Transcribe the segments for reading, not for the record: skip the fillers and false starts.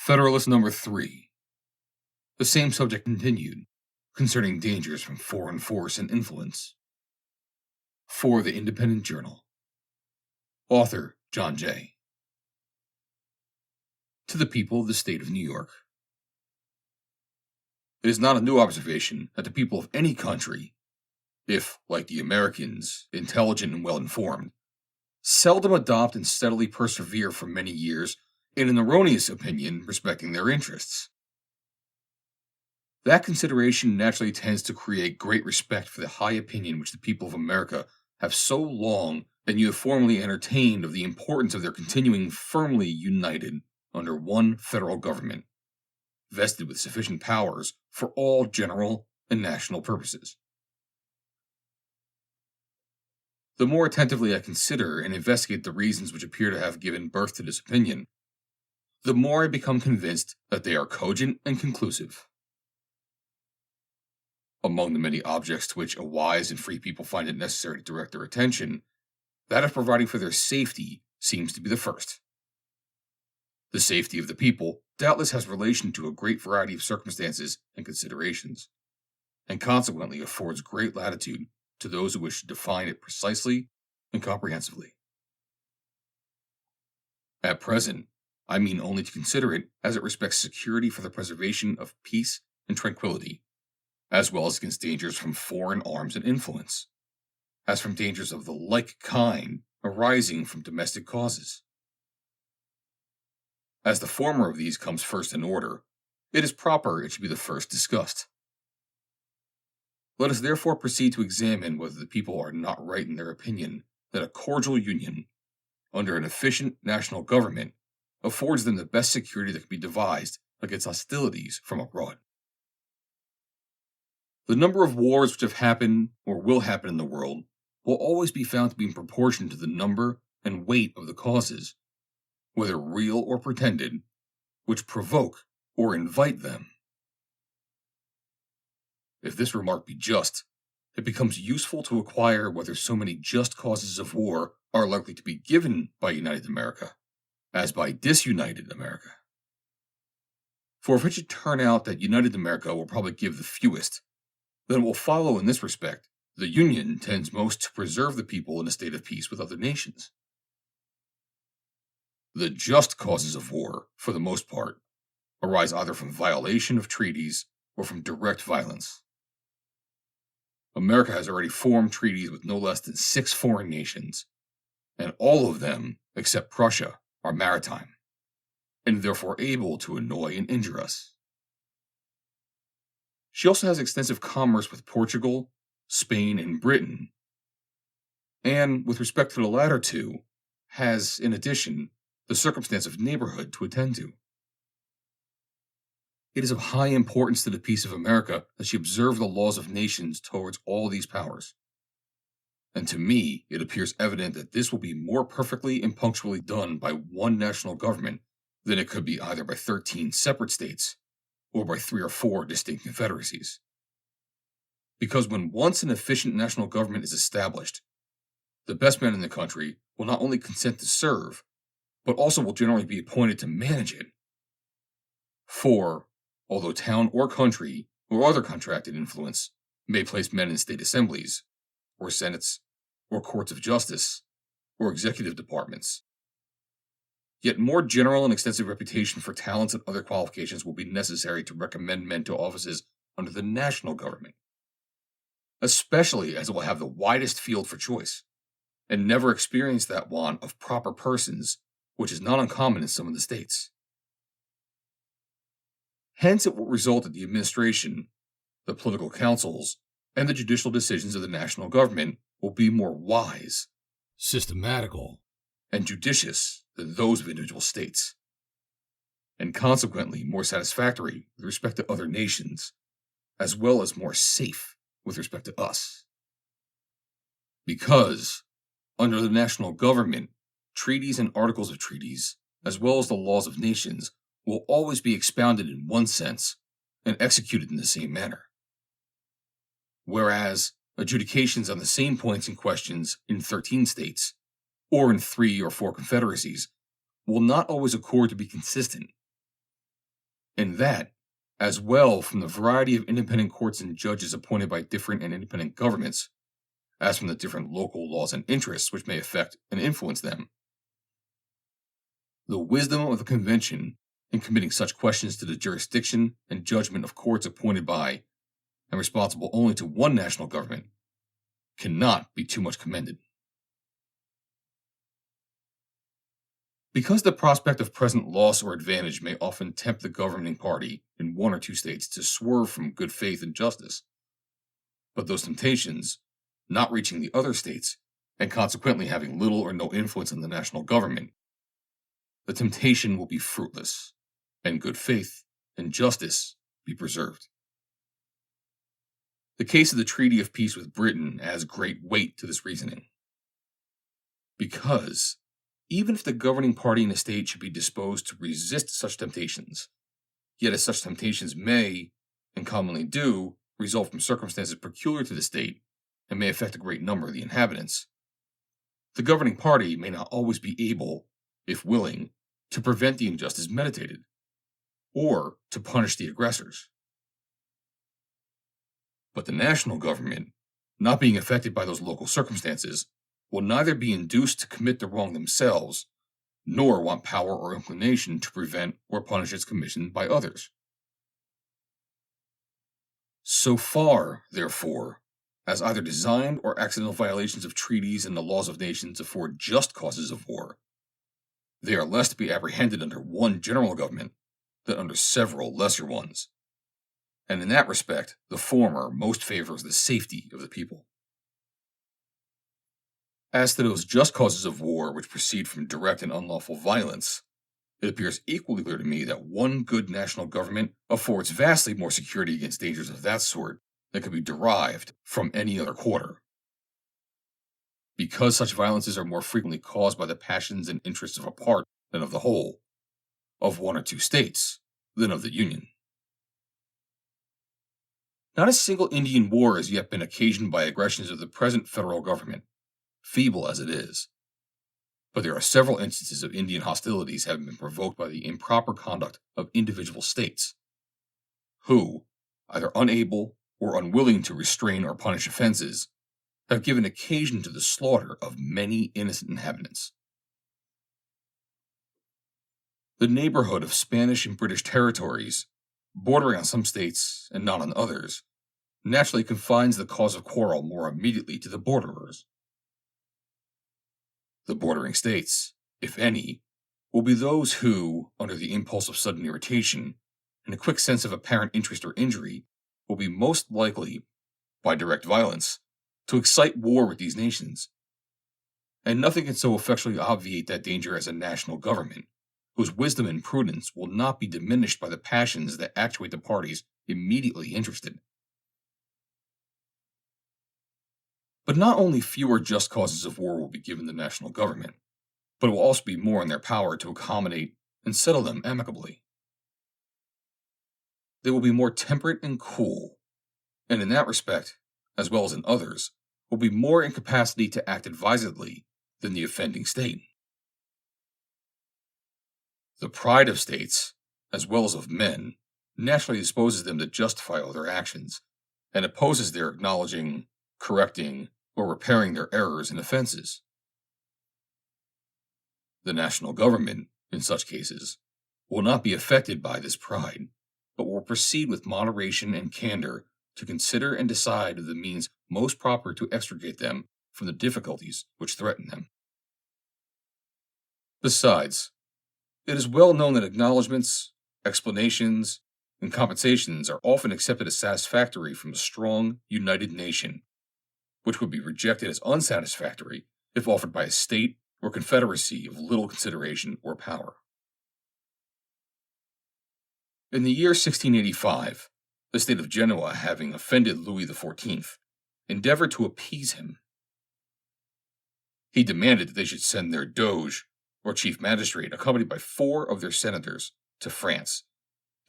Federalist number 3. The same subject continued, concerning dangers from foreign force and influence. For the Independent Journal. Author, John J. To the people of the state of New York. It is not a new observation that the people of any country, if, like the Americans, intelligent and well-informed, seldom adopt and steadily persevere for many years in an erroneous opinion respecting their interests. That consideration naturally tends to create great respect for the high opinion which the people of America have so long and uniformly entertained of the importance of their continuing firmly united under one federal government, vested with sufficient powers for all general and national purposes. The more attentively I consider and investigate the reasons which appear to have given birth to this opinion, the more I become convinced that they are cogent and conclusive. Among the many objects to which a wise and free people find it necessary to direct their attention, that of providing for their safety seems to be the first. The safety of the people doubtless has relation to a great variety of circumstances and considerations, and consequently affords great latitude to those who wish to define it precisely and comprehensively. At present, I mean only to consider it as it respects security for the preservation of peace and tranquility, as well as against dangers from foreign arms and influence, as from dangers of the like kind arising from domestic causes. As the former of these comes first in order, it is proper it should be the first discussed. Let us therefore proceed to examine whether the people are not right in their opinion that a cordial union, under an efficient national government, affords them the best security that can be devised against hostilities from abroad. The number of wars which have happened or will happen in the world will always be found to be in proportion to the number and weight of the causes, whether real or pretended, which provoke or invite them. If this remark be just, it becomes useful to acquire whether so many just causes of war are likely to be given by United America, as by disunited America. For if it should turn out that United America will probably give the fewest, then it will follow in this respect the Union tends most to preserve the people in a state of peace with other nations. The just causes of war, for the most part, arise either from violation of treaties or from direct violence. America has already formed treaties with no less than 6 foreign nations, and all of them, except Prussia, are maritime, and therefore able to annoy and injure us. She also has extensive commerce with Portugal, Spain, and Britain, and, with respect to the latter two, has, in addition, the circumstance of neighborhood to attend to. It is of high importance to the peace of America that she observe the laws of nations towards all these powers. And to me, it appears evident that this will be more perfectly and punctually done by one national government than it could be either by 13 separate states or by 3 or 4 distinct confederacies. Because when once an efficient national government is established, the best men in the country will not only consent to serve, but also will generally be appointed to manage it. For, although town or country or other contracted influence may place men in state assemblies, or senates, or courts of justice, or executive departments, yet more general and extensive reputation for talents and other qualifications will be necessary to recommend men to offices under the national government, especially as it will have the widest field for choice, and never experience that want of proper persons which is not uncommon in some of the states. Hence it will result that the administration, the political councils, and the judicial decisions of the national government will be more wise, systematical, and judicious than those of individual states, and consequently more satisfactory with respect to other nations, as well as more safe with respect to us. Because, under the national government, treaties and articles of treaties, as well as the laws of nations, will always be expounded in one sense and executed in the same manner. Whereas adjudications on the same points and questions in 13 states, or in 3 or 4 confederacies, will not always accord to be consistent, and that, as well from the variety of independent courts and judges appointed by different and independent governments, as from the different local laws and interests which may affect and influence them. The wisdom of the Convention in committing such questions to the jurisdiction and judgment of courts appointed by and responsible only to one national government cannot be too much commended. Because the prospect of present loss or advantage may often tempt the governing party in one or two states to swerve from good faith and justice, but those temptations, not reaching the other states and consequently having little or no influence on the national government, the temptation will be fruitless, and good faith and justice be preserved. The case of the Treaty of Peace with Britain adds great weight to this reasoning. Because, even if the governing party in a state should be disposed to resist such temptations, yet as such temptations may, and commonly do, result from circumstances peculiar to the state and may affect a great number of the inhabitants, the governing party may not always be able, if willing, to prevent the injustice meditated, or to punish the aggressors. But the national government, not being affected by those local circumstances, will neither be induced to commit the wrong themselves, nor want power or inclination to prevent or punish its commission by others. So far, therefore, as either designed or accidental violations of treaties and the laws of nations afford just causes of war, they are less to be apprehended under one general government than under several lesser ones, and in that respect the former most favors the safety of the people. As to those just causes of war which proceed from direct and unlawful violence, it appears equally clear to me that one good national government affords vastly more security against dangers of that sort than can be derived from any other quarter. Because such violences are more frequently caused by the passions and interests of a part than of the whole, of one or two states than of the Union. Not a single Indian war has yet been occasioned by aggressions of the present federal government, feeble as it is. But there are several instances of Indian hostilities having been provoked by the improper conduct of individual states, who, either unable or unwilling to restrain or punish offenses, have given occasion to the slaughter of many innocent inhabitants. The neighborhood of Spanish and British territories, bordering on some states and not on others, naturally confines the cause of quarrel more immediately to the borderers. The bordering states, if any, will be those who, under the impulse of sudden irritation and a quick sense of apparent interest or injury, will be most likely, by direct violence, to excite war with these nations. And nothing can so effectually obviate that danger as a national government, whose wisdom and prudence will not be diminished by the passions that actuate the parties immediately interested. But not only fewer just causes of war will be given the national government, but it will also be more in their power to accommodate and settle them amicably. They will be more temperate and cool, and in that respect, as well as in others, will be more in capacity to act advisedly than the offending state. The pride of states, as well as of men, naturally disposes them to justify all their actions, and opposes their acknowledging, correcting, or repairing their errors and offenses. The national government, in such cases, will not be affected by this pride, but will proceed with moderation and candor to consider and decide of the means most proper to extricate them from the difficulties which threaten them. Besides, it is well known that acknowledgments, explanations, and compensations are often accepted as satisfactory from a strong, united nation, which would be rejected as unsatisfactory if offered by a state or confederacy of little consideration or power. In the year 1685, the state of Genoa, having offended Louis XIV, endeavored to appease him. He demanded that they should send their doge, or chief magistrate, accompanied by 4 of their senators, to France,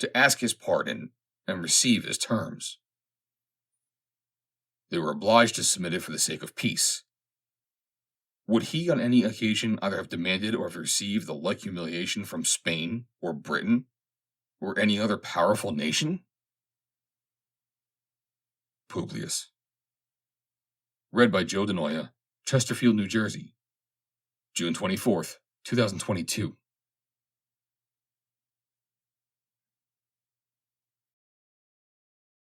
to ask his pardon and receive his terms. They were obliged to submit it for the sake of peace. Would he on any occasion either have demanded or have received the like humiliation from Spain or Britain? or any other powerful nation? Publius. Read by Joe DeNoia, Chesterfield, New Jersey, June 24th, 2022.